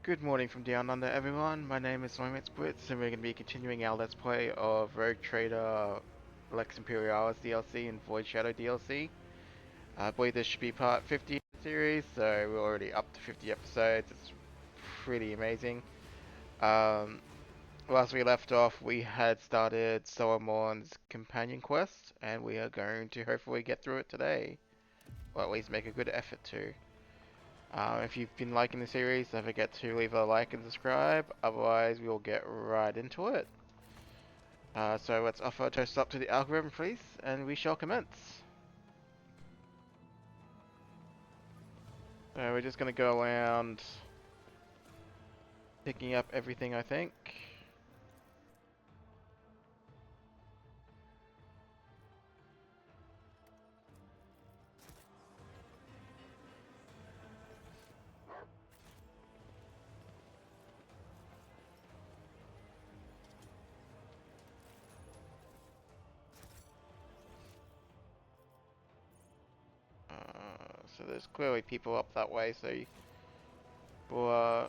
Good morning from down under, everyone. My name is Blitz, and we're going to be continuing our Let's Play of Rogue Trader Lex Imperialis DLC and Void Shadow DLC. I believe this should be part 50 of the series, so we're already up to 50 episodes. It's pretty amazing. Last we left off, we had started Solomon's companion quest, and we are going to hopefully get through it today, or at least make a good effort to. If you've been liking the series, don't forget to leave a like and subscribe, otherwise we will get right into it. So let's offer a toast up to the algorithm, please, and we shall commence. So we're just going to go around picking up everything, I think. So there's clearly people up that way, so we'll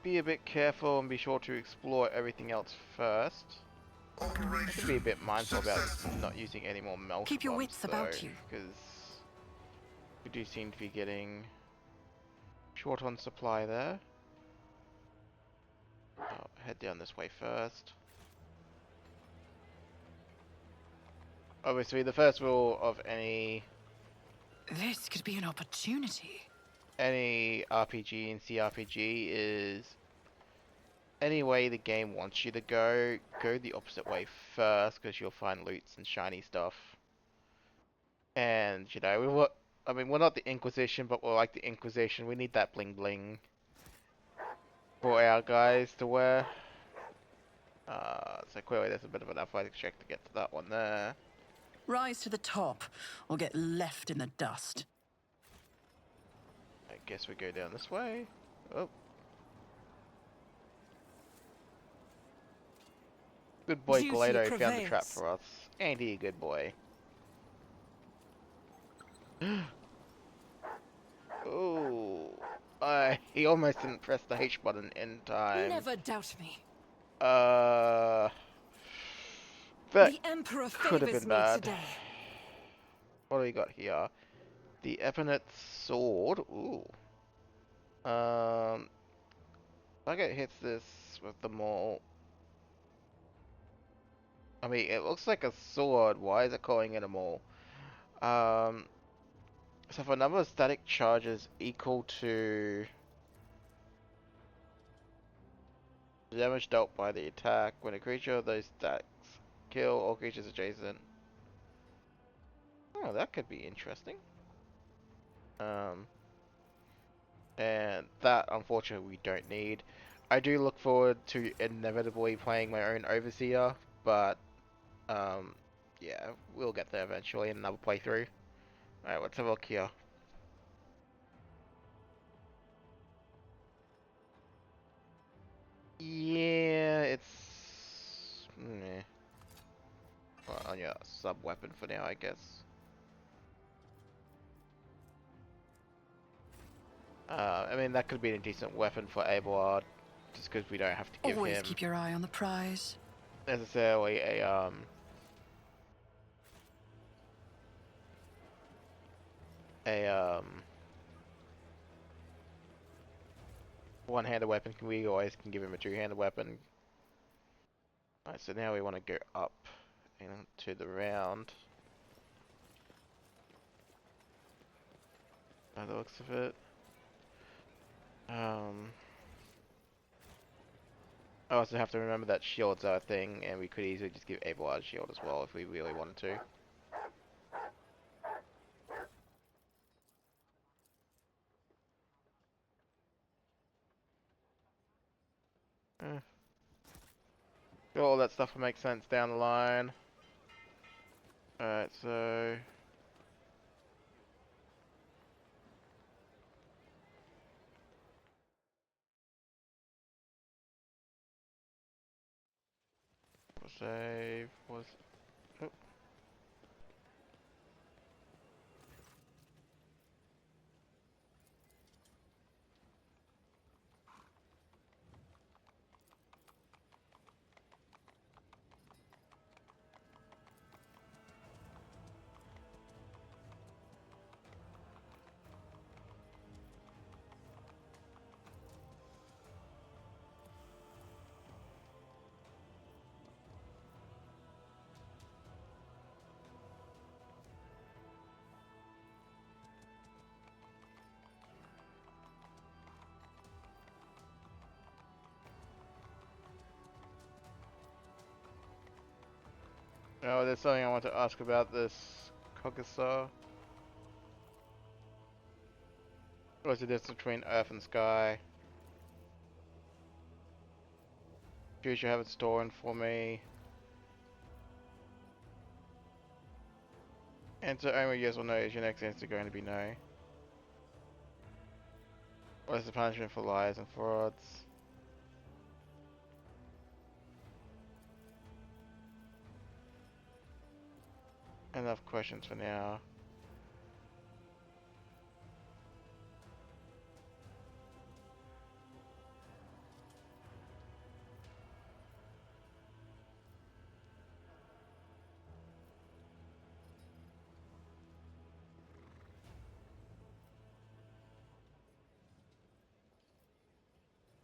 be a bit careful and be sure to explore everything else first. I should be a bit mindful about not using any more melter Keep your bombs, wits though, about you. because we do seem to be getting short on supply there. I'll head down this way first. Obviously, the first rule of any This could be an opportunity. RPG and CRPG is any way the game wants you to go, go the opposite way first, because you'll find loots and shiny stuff. And, you know, we're not the Inquisition, but we're like the Inquisition. We need that bling bling for our guys to wear. So clearly there's a bit of an athletics check to get to that one there. Rise to the top, or get left in the dust. I guess we go down this way. Oh. Good boy Duty Galado found the trap prevails. for us. Ain't he a good boy? Oh, he almost didn't press the H button in time. Never doubt me. That The Emperor could have favors been me bad. today. What do we got here? The Ebonite Sword. Ooh. Target hits this with the maul. I mean, it looks like a sword. Why is it calling it a maul? So for a number of static charges equal to the damage dealt by the attack, when a creature of those stacks kill all creatures adjacent. Oh, that could be interesting. And that, unfortunately, we don't need. I do look forward to inevitably playing my own Overseer, but, yeah, we'll get there eventually in another playthrough. Alright, let's have a look here. Yeah, it's... meh. Well, on your sub-weapon for now, I guess. I mean, that could be a decent weapon for Abelard, just because we don't have to give Always him keep your eye on the prize. necessarily a one-handed weapon. We always can give him a two-handed weapon. Alright, so now we want to go up into the round. By the looks of it. I also have to remember that shields are a thing, and we could easily just give Abelard a shield as well if we really wanted to. Eh. All that stuff will make sense down the line. Alright, so... save was... Oh. Oh, there's something I want to ask about this Cogasaur. What's the difference between Earth and Sky? Future have it stored for me. Answer only yes or no. Is your next answer going to be no? What is the punishment for lies and frauds? Enough questions for now.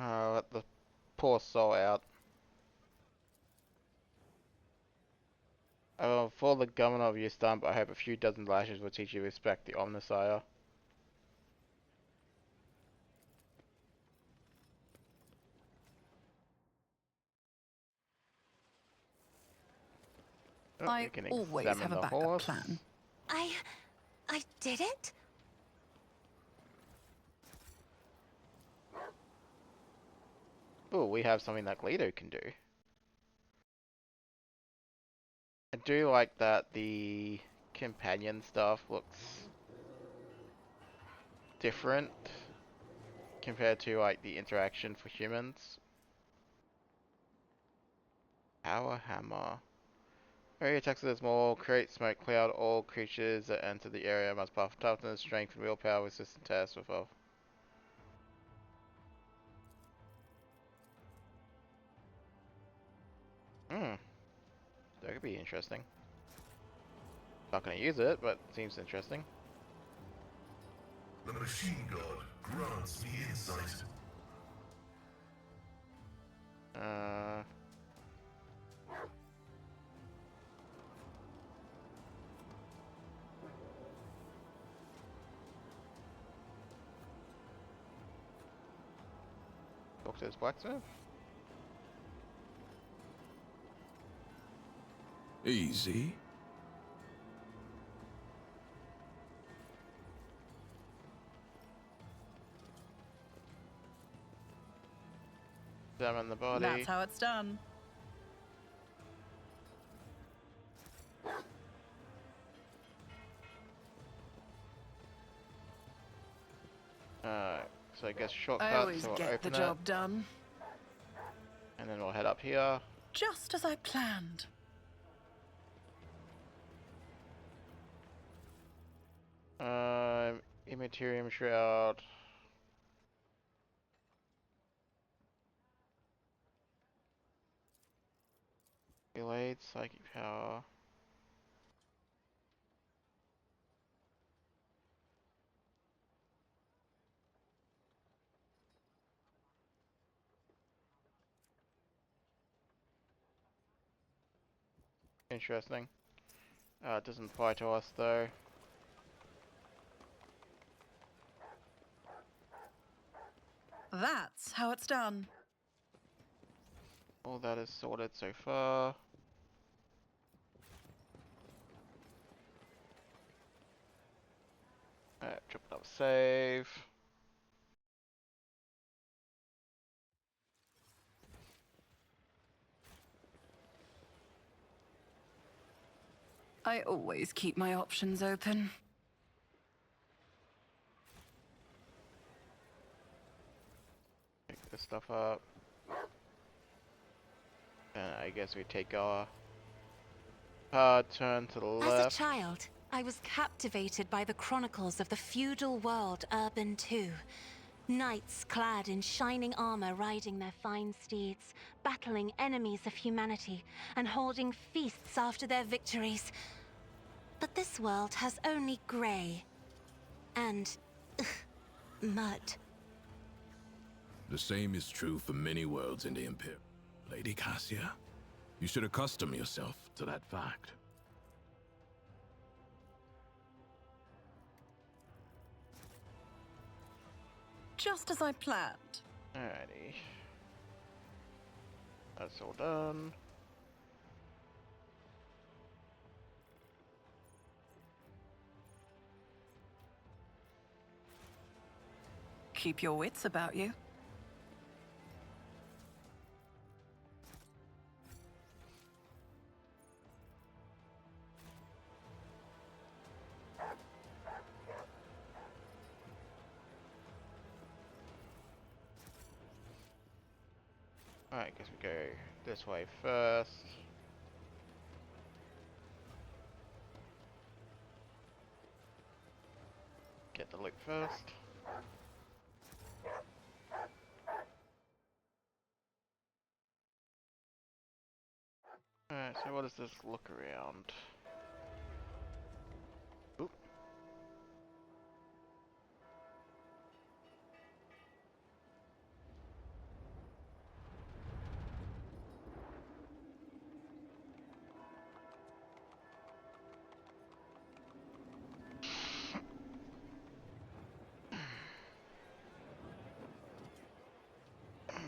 Let the poor soul out. I will follow the governor of your stump. I hope a few dozen lashes will teach you to respect the Omnissiah. Oh, I we can always examine have a the backup horse. plan. I did it? Oh, we have something that Gledo can do. I do like that the companion stuff looks different compared to like the interaction for humans. Power hammer. Area attacks with a small create smoke cloud. All creatures that enter the area must pass toughness, strength, and willpower resistant tests with off. Hmm, that could be interesting. Not gonna use it, but it seems interesting. The machine god grants me insight. Uh, talk to this blacksmith. Easy. Examine the body. That's how it's done. So I guess I shortcuts, always so we'll get the open it, job done. and then we'll head up here. Just as I planned. Immaterium Shroud. Delayed Psychic Power. Interesting. It doesn't apply to us though. That's how it's done. All that is sorted so far. Triple up save. I always keep my options open. Pick this stuff up. And I guess we take our turn to the As a left. child, I was captivated by the chronicles of the feudal world Urban II. Knights clad in shining armor riding their fine steeds, battling enemies of humanity, and holding feasts after their victories. But this world has only grey and mud. The same is true for many worlds in the Imperium. Lady Cassia, you should accustom yourself to that fact. Just as I planned. Alrighty. That's all done. Keep your wits about you. Alright, guess we go this way first. Get the loot first. Alright, so what does this look around? Oop.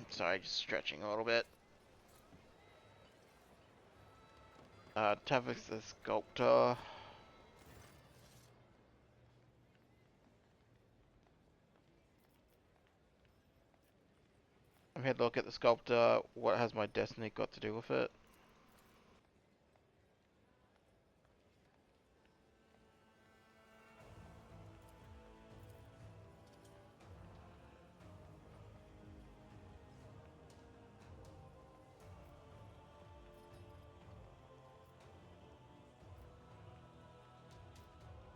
Sorry, just stretching a little bit. Tavis the sculptor. I'm here to look at the sculptor. What has my destiny got to do with it?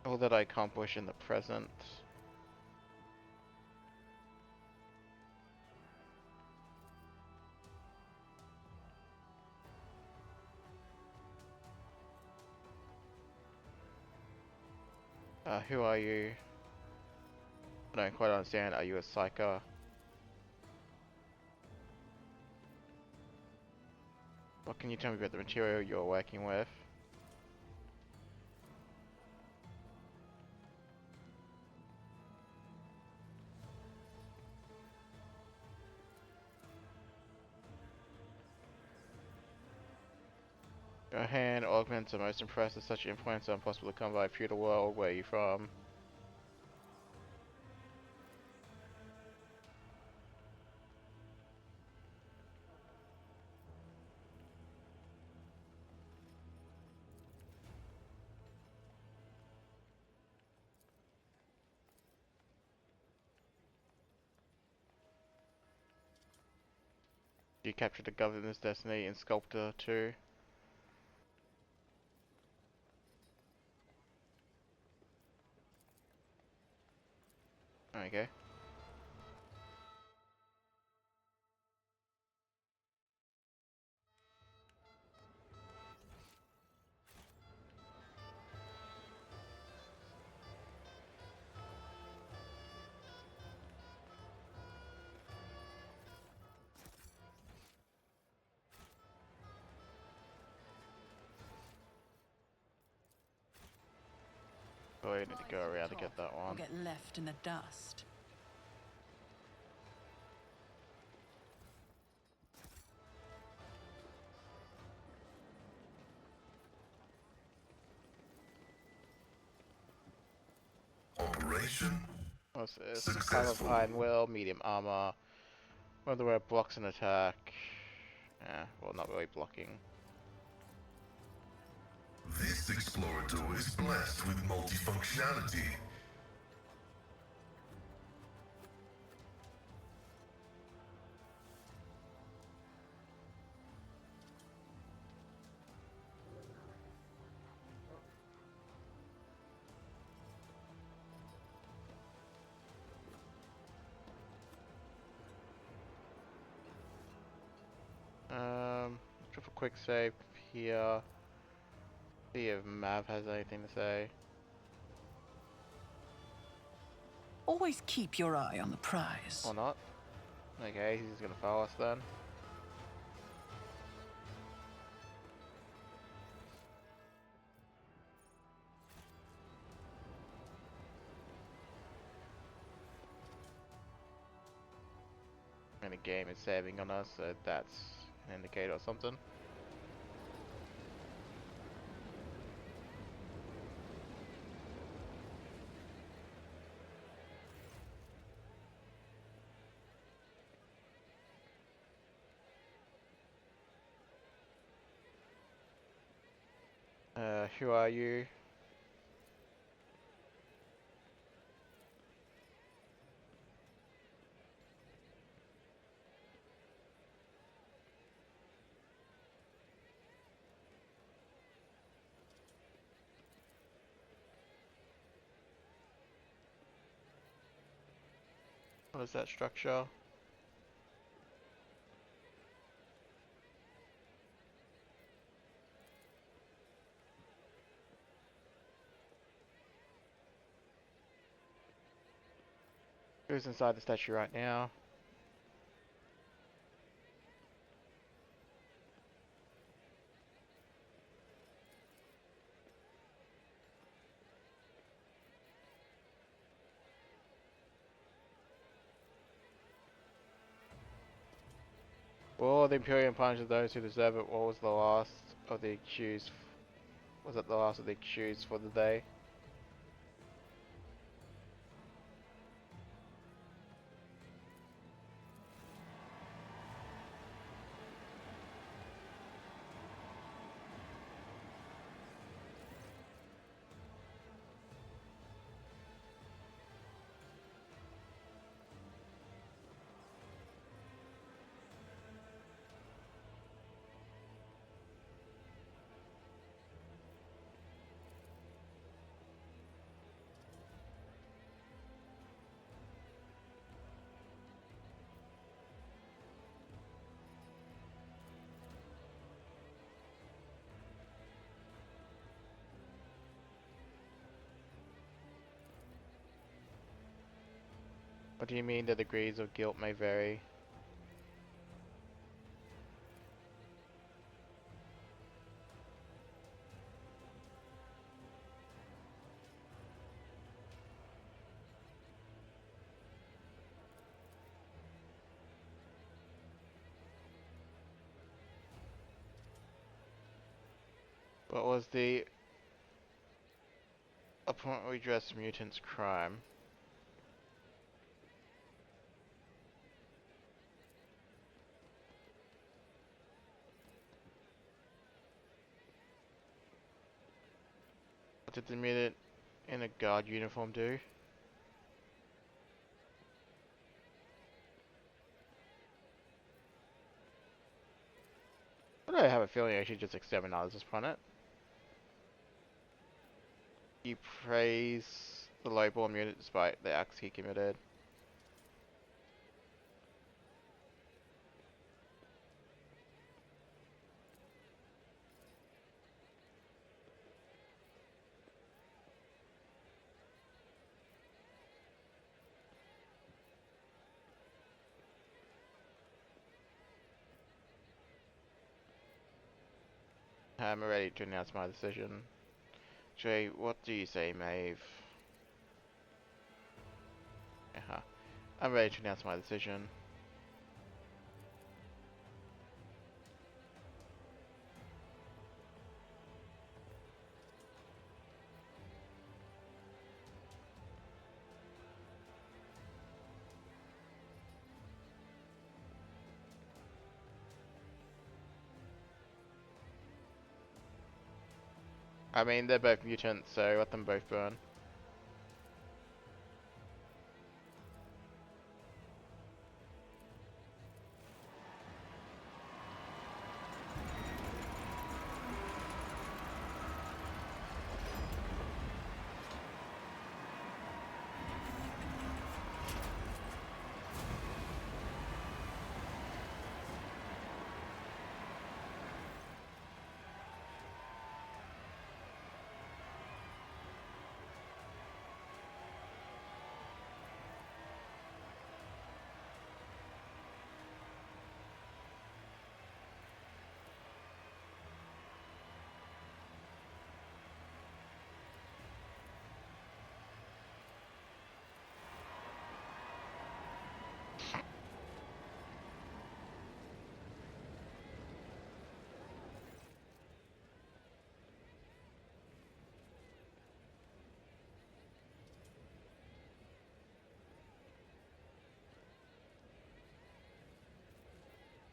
All that I accomplish in the present. Who are you? I don't quite understand. Are you a psyker? What can you tell me about the material you're working with? Your hand augments are most impressive. Such influence are impossible to come by. Feudal world, where are you from? You captured the governor's destiny in Sculptor 2. Okay. Oh, I need to go around to get that Or one. get left in the dust. Operation What's this? Armor of successful. Iron Will, medium armor. Whether it blocks an attack. Well, not really blocking. This explorator is blessed with multifunctionality. Look for quick save here. See if Mav has anything to say. Always keep your eye on the prize. Or not. Okay, he's gonna follow us then. And the game is saving on us, so that's an indicator or something. Who are you? What is that structure? Who's inside the statue right now? Well, the Imperium punishes those who deserve it. What was the last of the accused? Was it the last of the accused for the day? What do you mean the degrees of guilt may vary? What was the apparently dressed mutant's crime? What did the mutant in a guard uniform do? But I have a feeling I should just exterminate this planet. You praise the lowborn mutant despite the acts he committed. I'm ready to announce my decision. Jay, what do you say, Maeve? Uh-huh. I'm ready to announce my decision. I mean, they're both mutants, so let them both burn.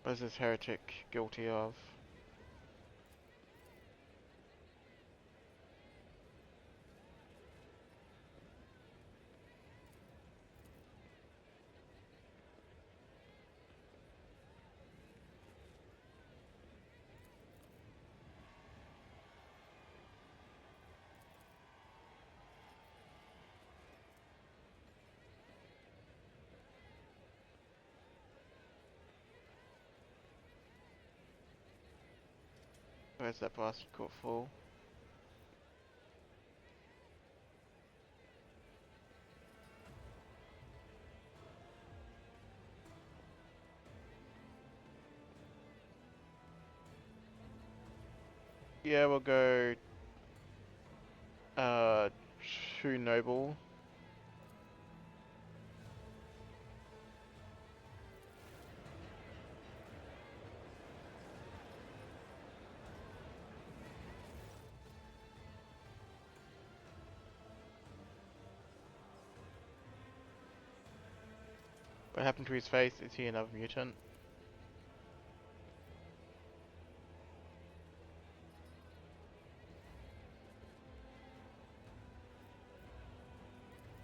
What is this heretic guilty of? Where's that basket caught full? Yeah, we'll go uh 2 noble. What happened to his face? Is he another mutant?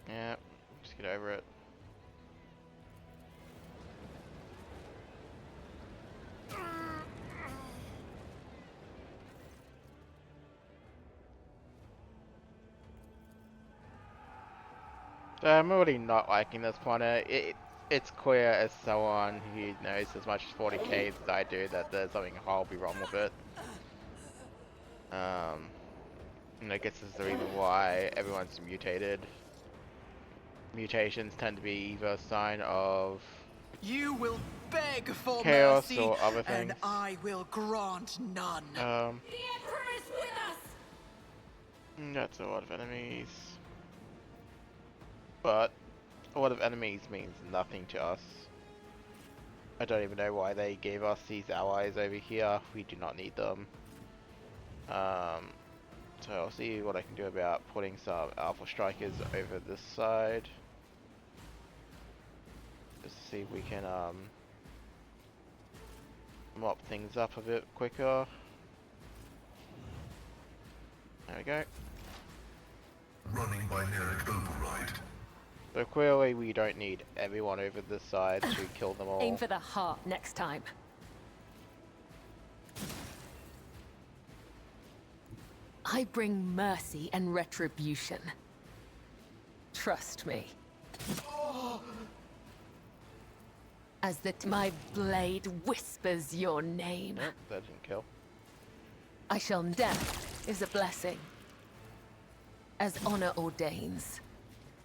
Yeah, just get over it. So I'm already not liking this planet. It's clear as someone who knows as much as 40k as I do that there's something horribly wrong with it. And I guess this is the reason why everyone's mutated. Mutations tend to be either a sign of You will beg for chaos mercy, or other things. and I will grant none. The Emperor is with us! That's a lot of enemies. But a lot of enemies means nothing to us. I don't even know why they gave us these allies over here. We do not need them. So I'll see what I can do about putting some alpha strikers over this side. Just to see if we can mop things up a bit quicker. There we go. Running binaric override. So clearly we don't need everyone over this side to kill them all. Aim for the heart next time. I bring mercy and retribution. Trust me. As my blade whispers your name. Nope, that didn't kill. I shall. Death is a blessing. As honor ordains.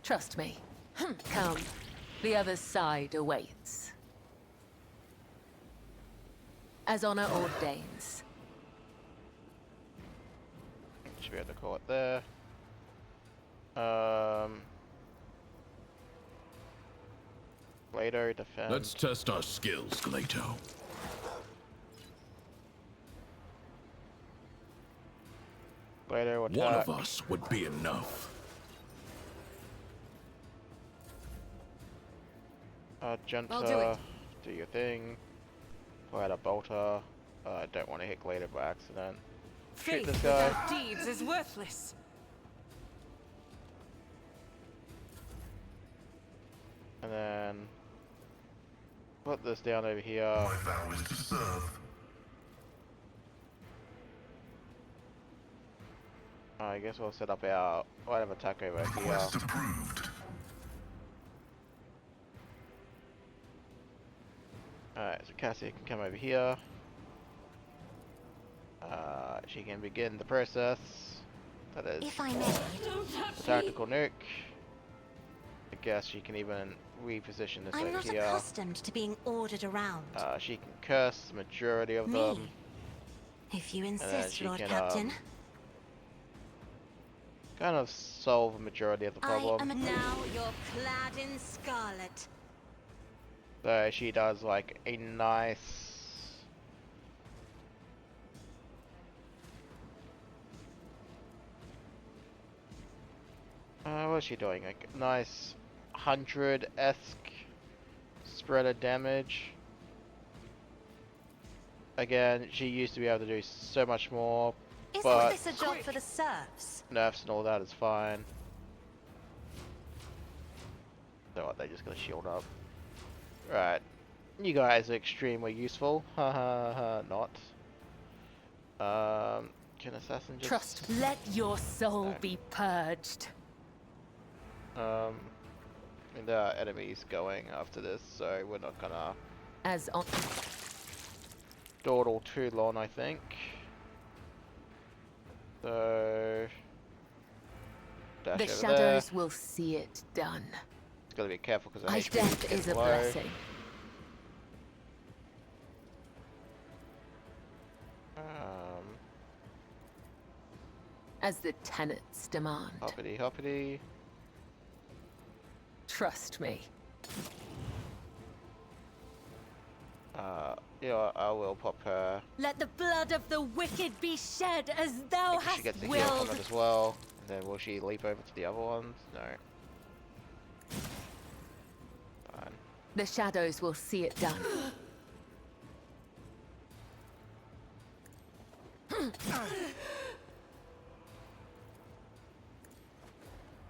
Trust me. Come. The other side awaits. As honor ordains. Should be able to call it there. Later defend. Let's test our skills, Glato. Later attack. One of us would be enough. I'll do Junta, it. do your thing. Pull out a bolter. I don't want to hit Glato by accident. Shoot Faith this guy. without deeds is worthless. And then put this down over here. My vow is to serve. I guess we'll set up our line of attack over here. Request approved. Alright, so Cassie can come over here. She can begin the process. That is If I may. the tactical nuke. I guess she can even reposition this I'm over not here. accustomed to being ordered around. She can curse the majority of Me? them. If you then insist, she Lord can, Captain. Kind of solve the majority of the I problem. am now you're clad in scarlet. So she does like a nice what's she doing? Like nice 100-esque spread of damage. Again, she used to be able to do so much more. Isn't But- this a job for the serfs? Nerfs and all that is fine. So what, they just got a shield up. Right. You guys are extremely useful. Ha ha ha, not. Can assassin just... Trust. Let your soul No. be purged. I mean, there are enemies going after this, so we're not gonna As on. dawdle too long, I think. So dash The over there. shadows will see it done. It's gotta be careful because the My HP death is is a low. blessing. As the tenets demand. Hoppity hoppity. Trust me. Yeah, I will pop her. Let the blood of the wicked be shed as thou Maybe she hast gets a heal willed. from it as well. And then will she leap over to the other ones? No. Fine. The shadows will see it done.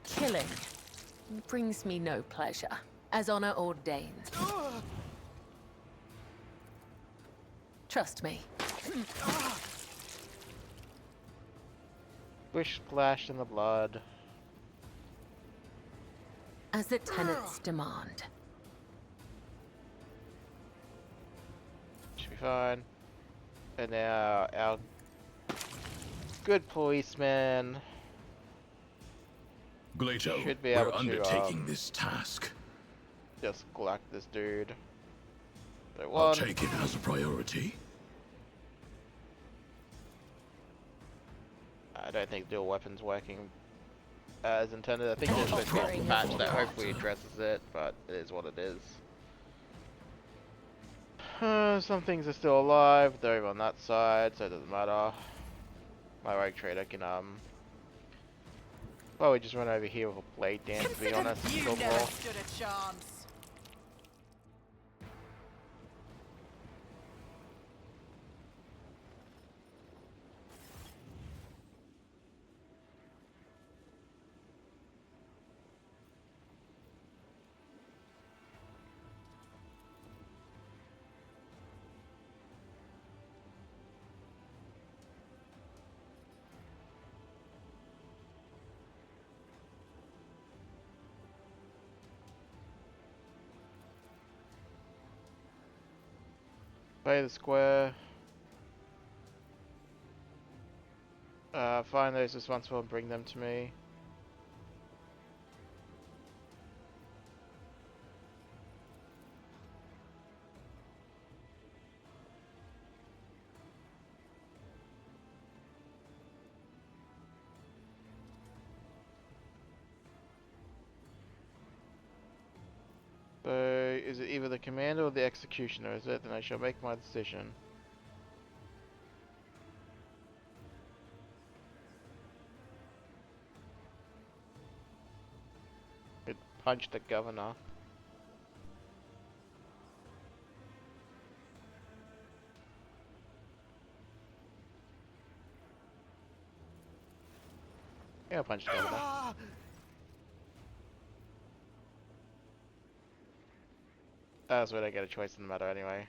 Killing brings me no pleasure, as honor ordains. Trust me. Splish splash in the blood. As the tenets demand. Should be fine. And now our good policeman Glato, should be we're able to undertaking this task. just glock this dude. So I'll one. take it as a priority. I don't think dual weapons working as intended. I think there's supposed to be a patch that hopefully addresses it, but it is what it is. Some things are still alive. They're over on that side, so it doesn't matter. My rogue trader can well, we just run over here with a blade dance, to be honest. You Still never more. stood a chance. Play the square. Find those responsible and bring them to me. So, is it either the commander or the executioner? Is it? Then I shall make my decision. Could punch the governor. Yeah, I'll punch the governor. That's where I get a choice in the matter anyway.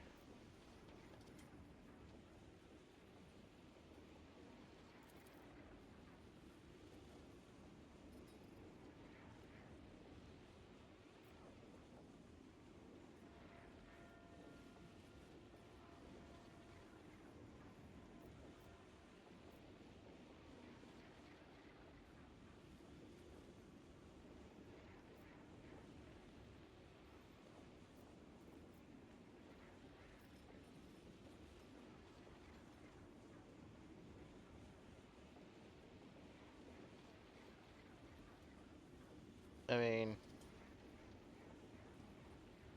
I mean,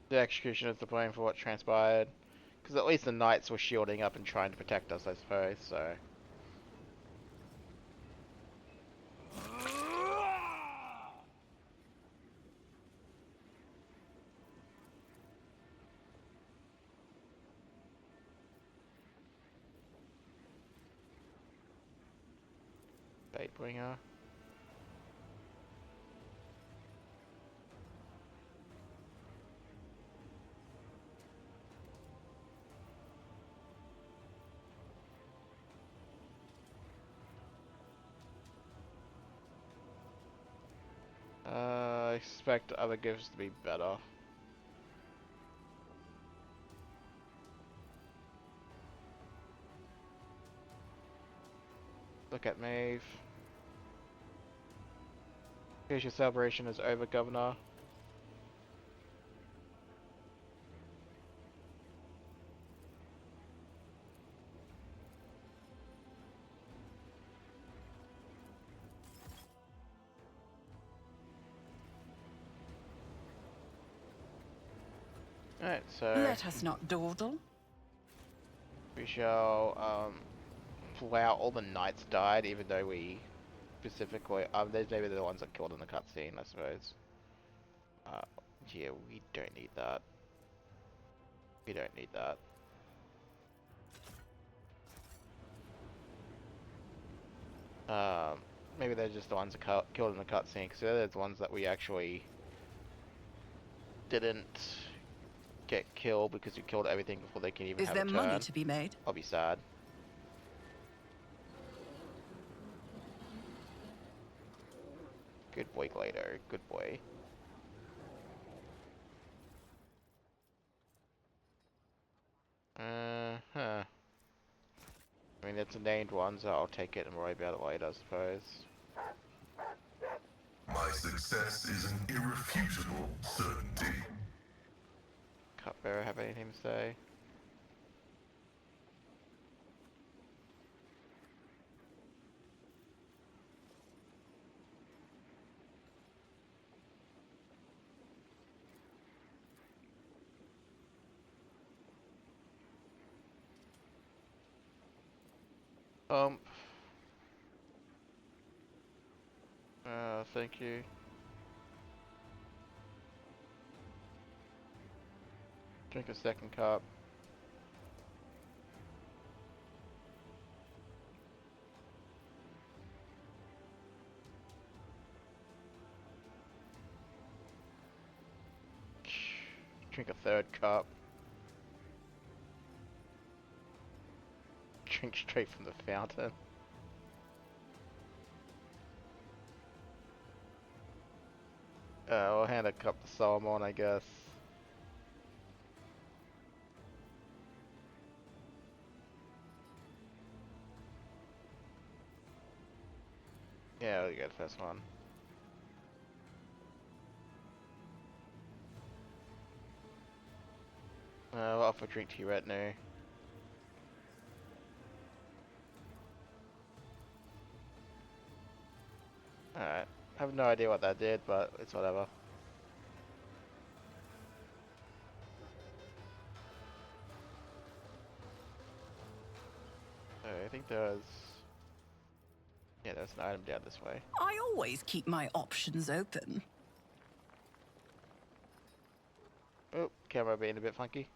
the executioner is to blame for what transpired. Because at least the knights were shielding up and trying to protect us, I suppose, so. Baitbringer. I expect other gifts to be better. look at Maeve. Here's your celebration is over, Governor. Alright, so Let us not dawdle. we shall pull out all the knights died, even though we specifically there's maybe the ones that killed in the cutscene, I suppose. Yeah, we don't need that. We don't need that. Maybe they're just the ones that killed in the cutscene, because they're the ones that we actually didn't get killed because we killed everything before they can even Is have a there turn. money to be made? I'll be sad. Good boy, Glado. Good boy. Huh. I mean, it's a named one, so I'll take it and worry about it later, I suppose. My success is an irrefutable certainty. Cupbearer have anything to say? Thank you. Drink a second cup. Drink a third cup. Drink straight from the fountain. I'll hand a cup to Solomon, I guess. Yeah, I'll get the first one. I'll offer a drink to your retinue. Alright. I have no idea what that did, but it's whatever. So I think there's... Yeah, there's an item down this way. I always keep my options open. Oh, camera being a bit funky.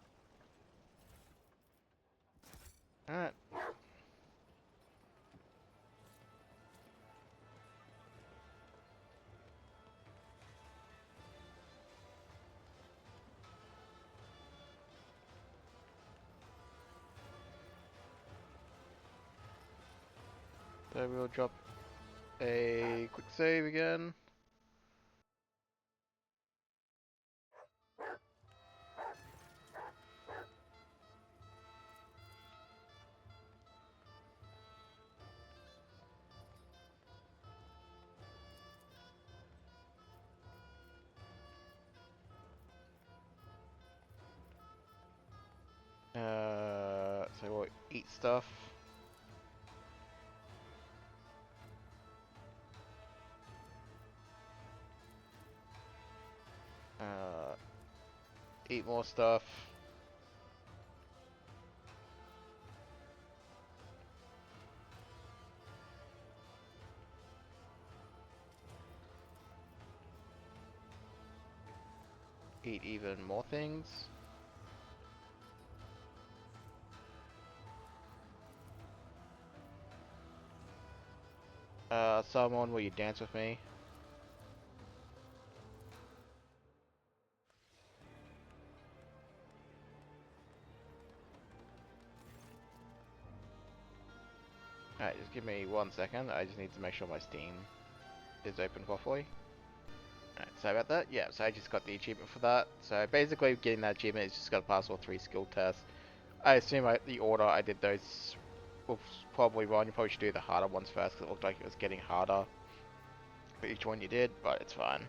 Alright. So we'll drop a quick save again. So we'll eat stuff. Eat more stuff. Eat even more things. Someone, will you dance with me? Alright, just give me 1 second. I just need to make sure my Steam is open properly. Alright, sorry about that. Yeah, so I just got the achievement for that. So basically getting that achievement is just got to pass all 3 skill tests. I assume the order I did those was probably wrong. You probably should do the harder ones first, because it looked like it was getting harder for each one you did, but it's fine.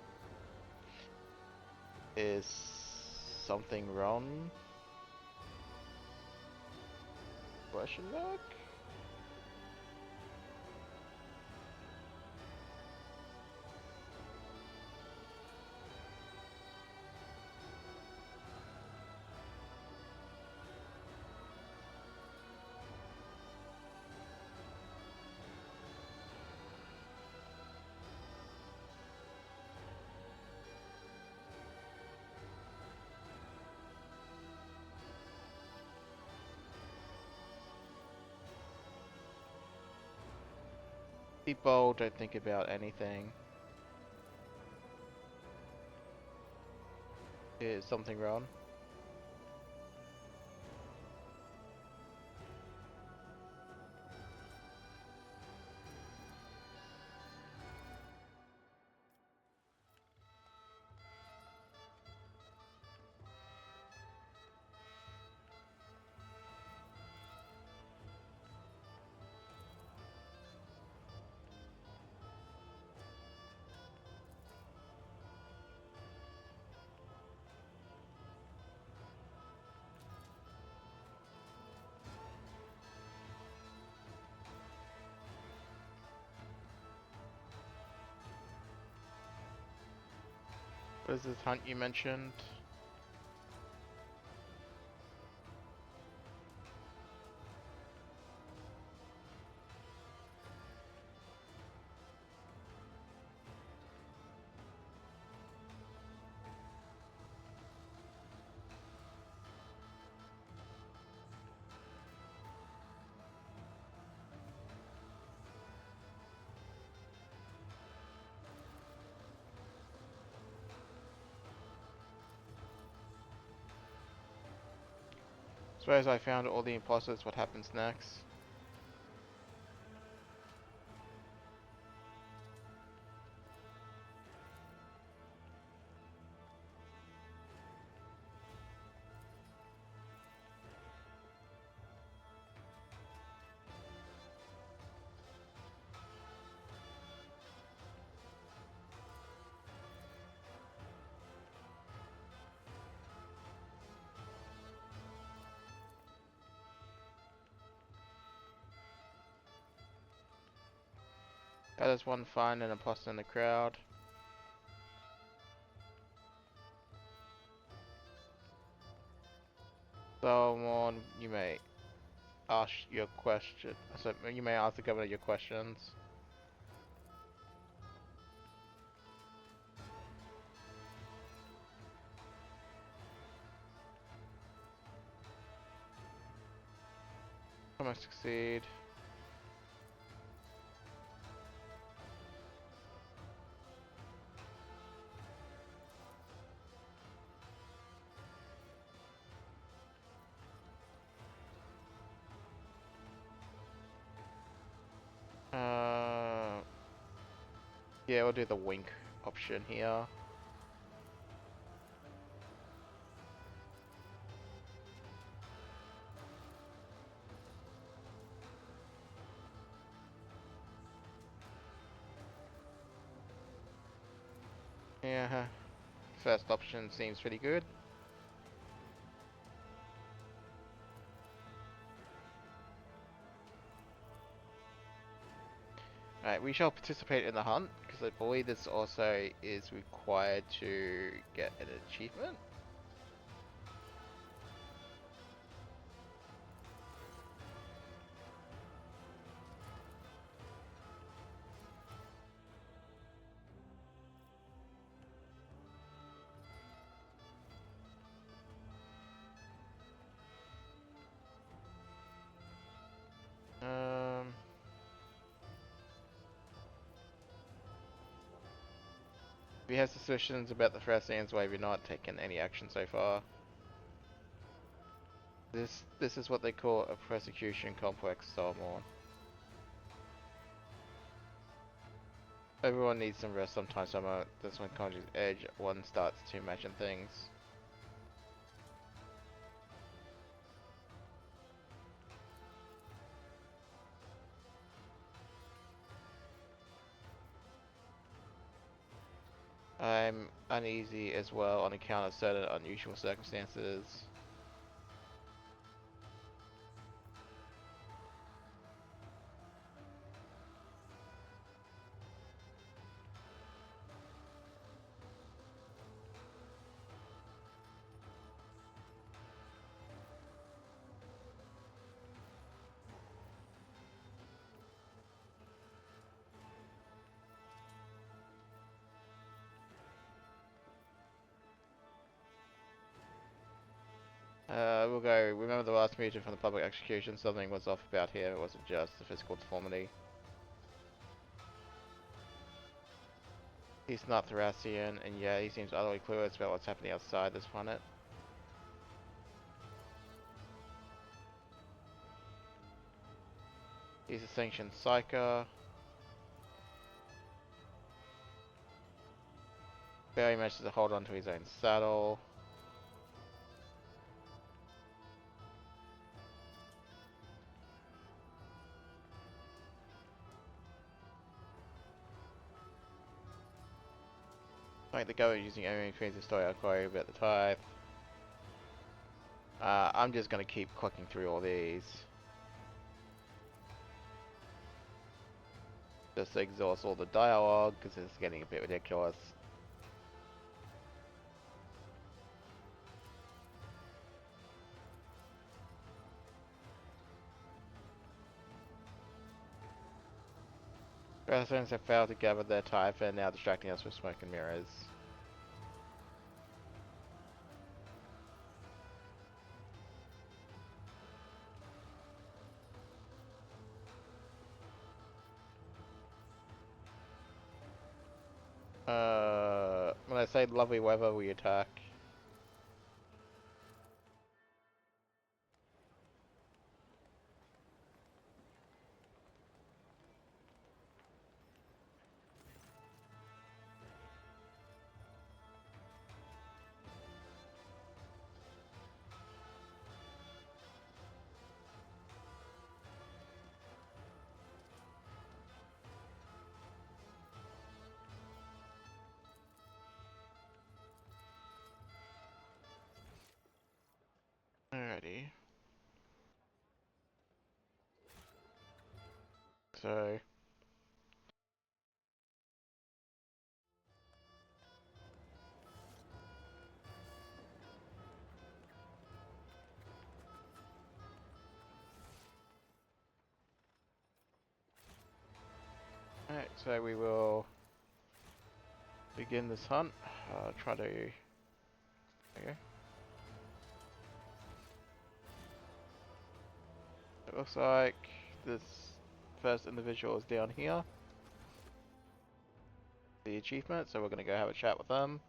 Is something wrong? Question mark? Be bold, don't think about anything. Is something wrong? What is this hunt you mentioned? Suppose I found all the imposters, what happens next? That is one find an imposter in the crowd. Someone, you may ask your question. So you may ask the governor your questions. Come on, succeed. Yeah, we'll do the wink option here. Yeah, first option seems pretty good. Alright, we shall participate in the hunt, because I believe this also is required to get an achievement. If he has suspicions about the Thasserans, why have you not taken any action so far? This is what they call a persecution complex, Stormorn. Everyone needs some rest sometimes, so that's when Conjure's Edge one starts to imagine things. I'm uneasy as well on account of certain unusual circumstances. We'll go. Remember the last meeting from the public execution? Something was off about here. It wasn't just a physical deformity. He's not Thasseran, and yeah, he seems utterly clueless about what's happening outside this planet. He's a sanctioned psyker. Barely manages to hold on to his own saddle. Like the government using enemy trains to story inquiry about the tithe. I'm just gonna keep clicking through all these. Just to exhaust all the dialogue, because it's getting a bit ridiculous. Residents have failed to gather their tithe and are now distracting us with smoke and mirrors. When I say lovely weather, we attack. Alrighty. So... Alright, so we will begin this hunt. Try to... Okay. It looks like this first individual is down here. The achievement, so we're gonna go have a chat with them.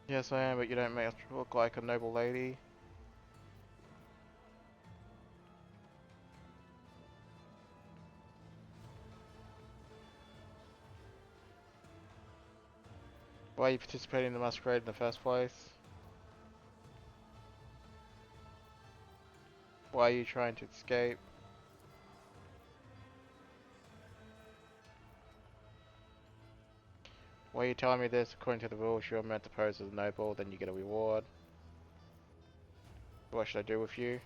Yes, I am, but you don't make us look like a noble lady. Why are you participating in the masquerade in the first place? Why are you trying to escape? Why are you telling me this? According to the rules, you're meant to pose as a noble, then you get a reward. What should I do with you?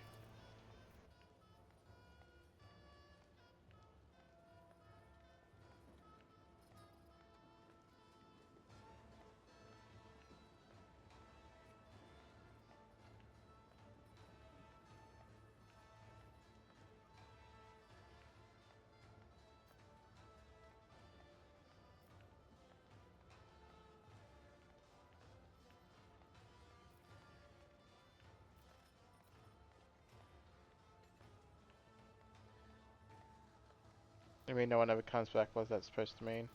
I mean, no one ever comes back. What's that supposed to mean?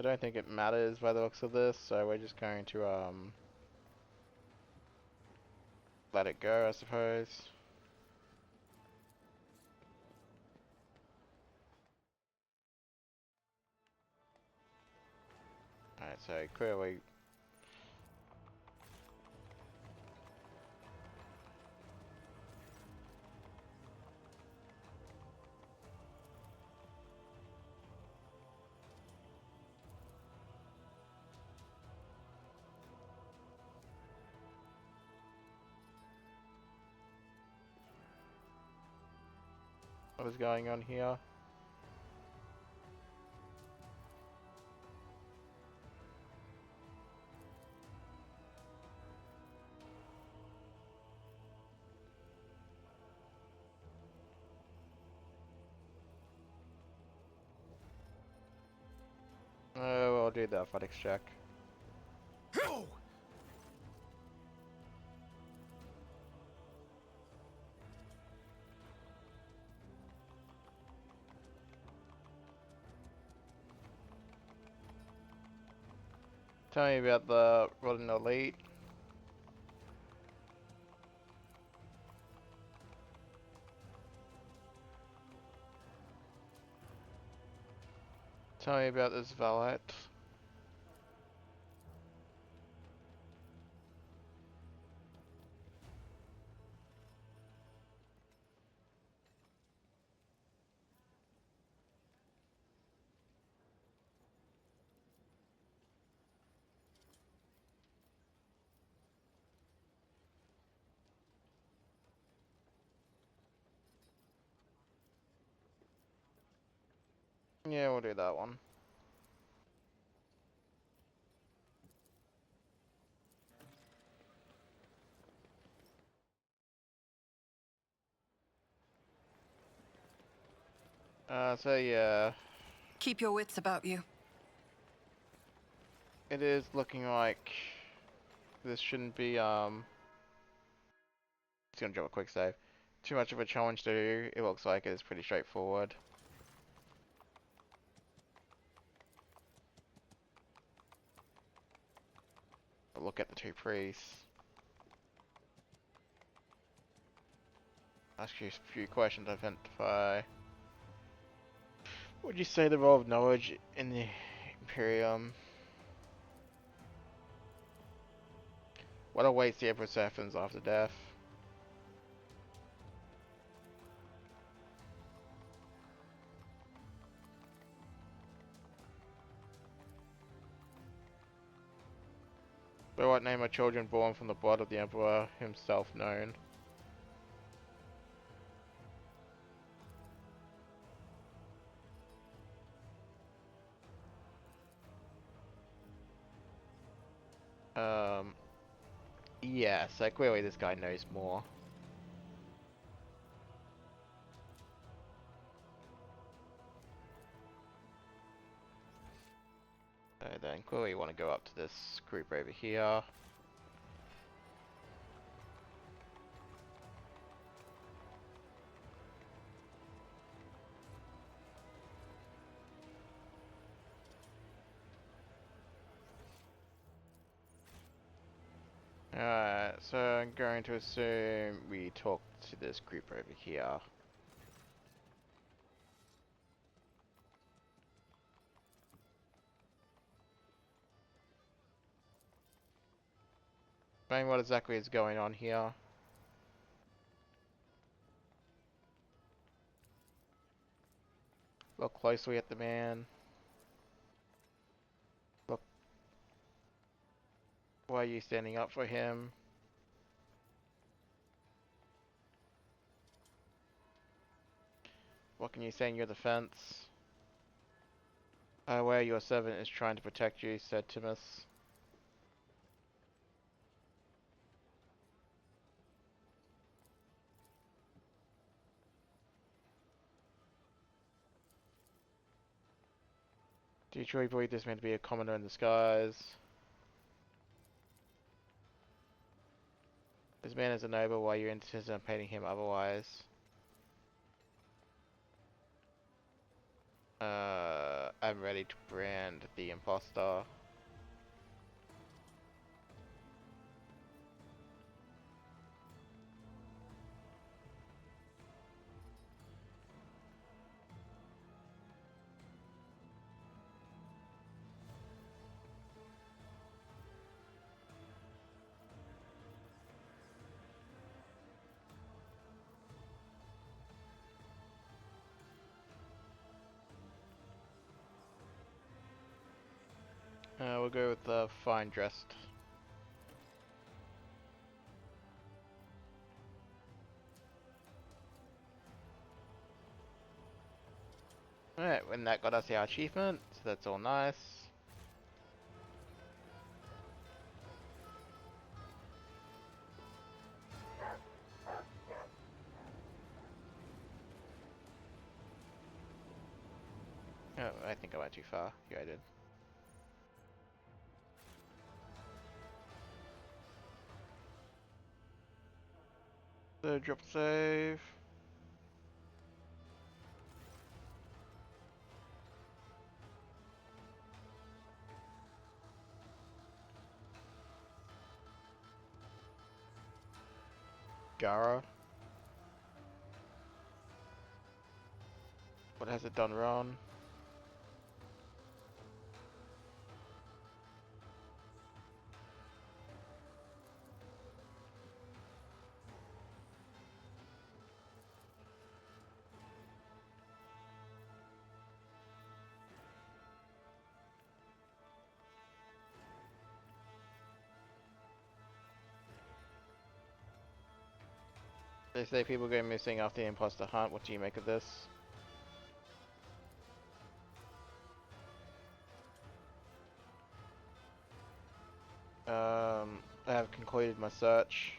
I don't think it matters by the looks of this, so we're just going to let it go, I suppose. Alright, so clearly what is going on here? Oh, we'll do the athletics check. Tell me about the rolling elite. Tell me about this valet. Yeah, we'll do that one. So yeah, Keep your wits about you. it is looking like this shouldn't be, just gonna drop a quick save. Too much of a challenge to do. It looks like it's pretty straightforward. But look at the two priests. Ask you a few questions, identify. Would you say the role of knowledge in the Imperium? What awaits the Emperor Sapphians after death? By what name are children born from the blood of the Emperor himself known? Yeah, so clearly this guy knows more. So then clearly you want to go up to this group over here. Alright, so I'm going to assume we talk to this group over here. Explain what exactly is going on here. Look closely at the man. Look, why are you standing up for him? What can you say in your defense? Aware your servant is trying to protect you, said Timus. Do you truly believe this man to be a commoner in disguise? This man is a noble, why are you anticipating him otherwise? I'm ready to brand the imposter. We'll go with the fine dressed. Alright, and that got us our achievement, so that's all nice. Oh, I think I went too far. Yeah, I did. So drop save. Gara. What has it done wrong? They say people go missing after the imposter hunt. What do you make of this? I have concluded my search.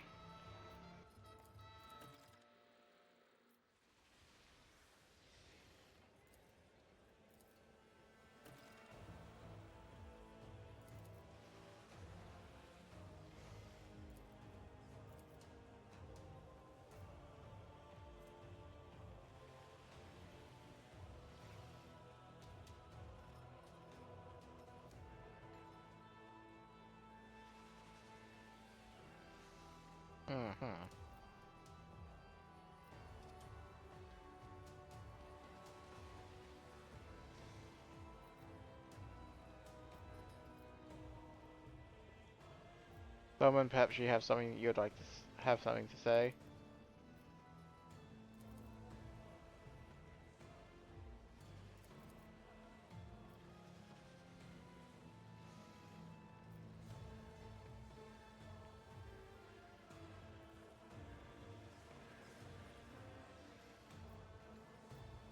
Mm-hmm. Someone, perhaps you have something you'd like to have something to say.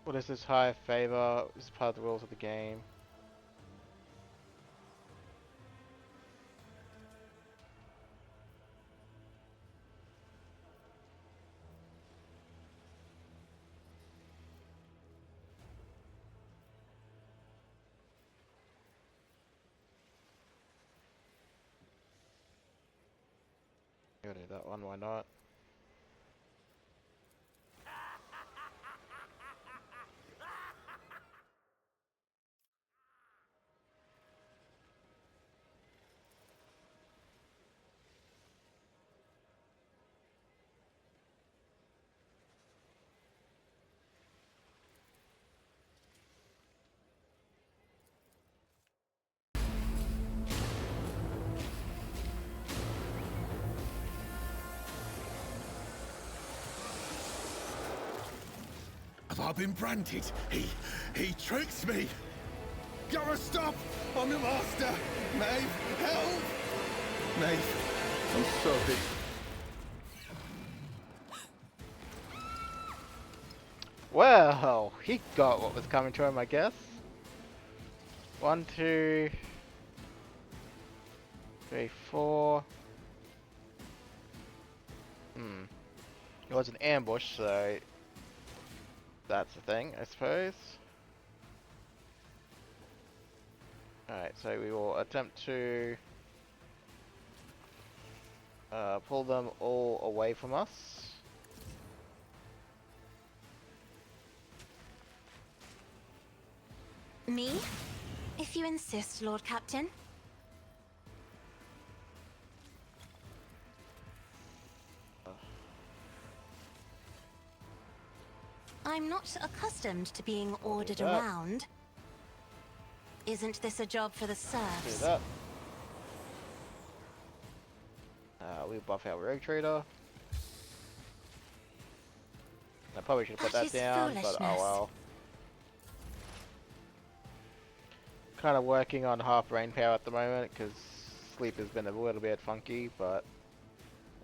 What is this high favor? This is part of the rules of the game. Go do that one, why not? Have I been branded? He tricks me! Gotta stop! I'm the master! Maeve, help! Maeve, I'm sorry. Well, he got what was coming to him, I guess. 1, 2, 3, 4. It was an ambush, so that's the thing, I suppose. Alright, so we will attempt to pull them all away from us. Me? If you insist, Lord Captain. I'm not accustomed to being ordered that. around. Isn't this a job for the Do serfs? that. We buff our rogue trader. I probably should have put That that is down, but oh foolishness. well. Kind of working on half brain power at the moment because sleep has been a little bit funky, but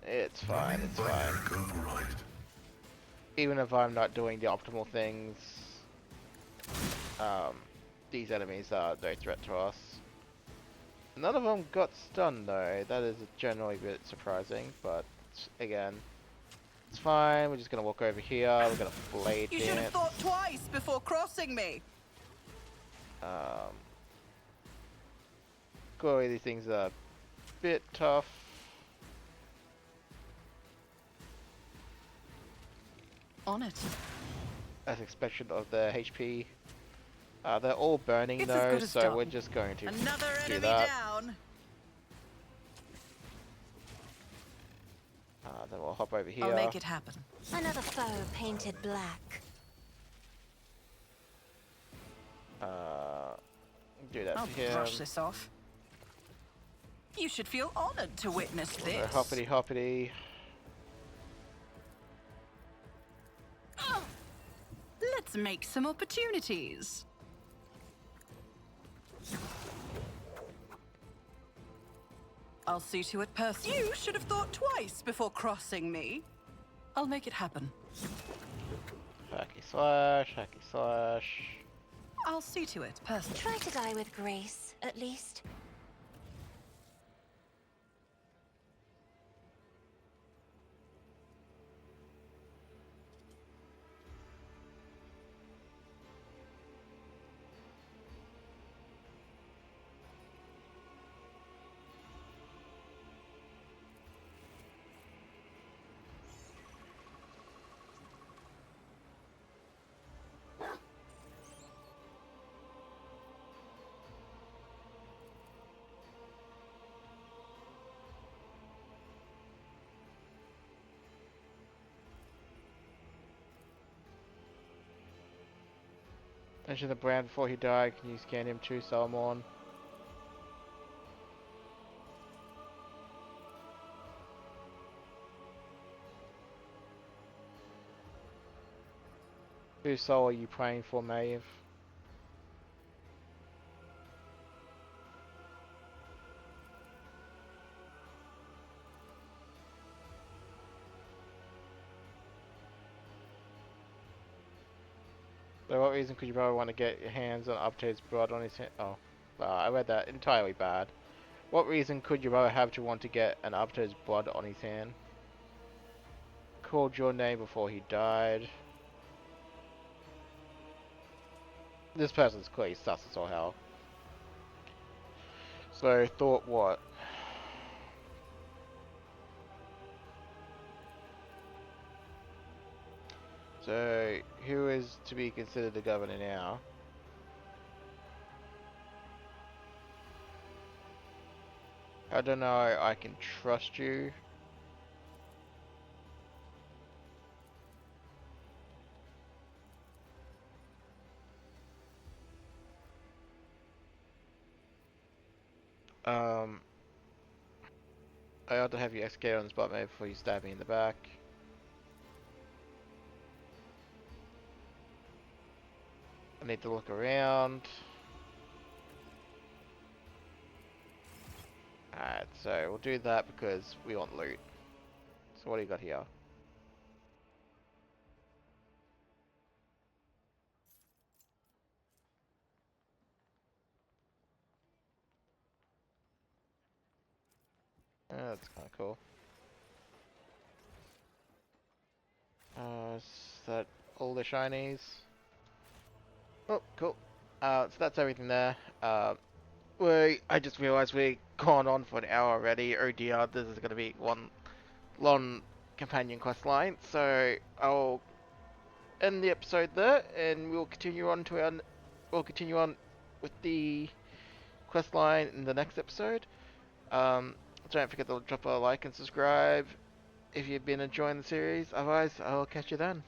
it's fine. It's fine. Even if I'm not doing the optimal things, these enemies are no threat to us. None of them got stunned though. That is generally a bit surprising, but again, it's fine. We're just gonna walk over here. We're gonna blade You should have dance. thought twice before crossing me. Clearly these things are a bit tough. On it. As expected of the HP. They're all burning It's as though, good as so done. we're just going to Another do enemy that. down. Then we'll hop over here. I'll make it happen. Another foe painted black. Do that I'll to him. brush this off. You should feel honored to witness this. Hoppity hoppity. Let's make some opportunities. I'll see to it personally. You should have thought twice before crossing me. I'll make it happen. Hacky slash, hacky slash. I'll see to it personally. Try to die with grace, at least. Mention the brand before he died. Can you scan him too, Salmon? Whose soul are you praying for, Maeve? So what reason could you probably want to get your hands on Uptade's blood on his hand? Oh, I read that entirely bad. What reason could your brother have to want to get an Uptade's blood on his hand? Called your name before he died. This person's clearly sus as all hell. So, thought what? So, who is to be considered the governor now? I don't know, I can trust you. I ought to have you execute on the spot maybe before you stab me in the back. I need to look around. Alright, so we'll do that because we want loot. So what do you got here? That's kind of cool. Is that all the shinies? Oh, cool. So that's everything there. I just realized we've gone on for an hour already. Oh dear, this is going to be one long companion quest line. So I'll end the episode there, and we'll continue on with the quest line in the next episode. Don't forget to drop a like and subscribe if you've been enjoying the series. Otherwise, I'll catch you then.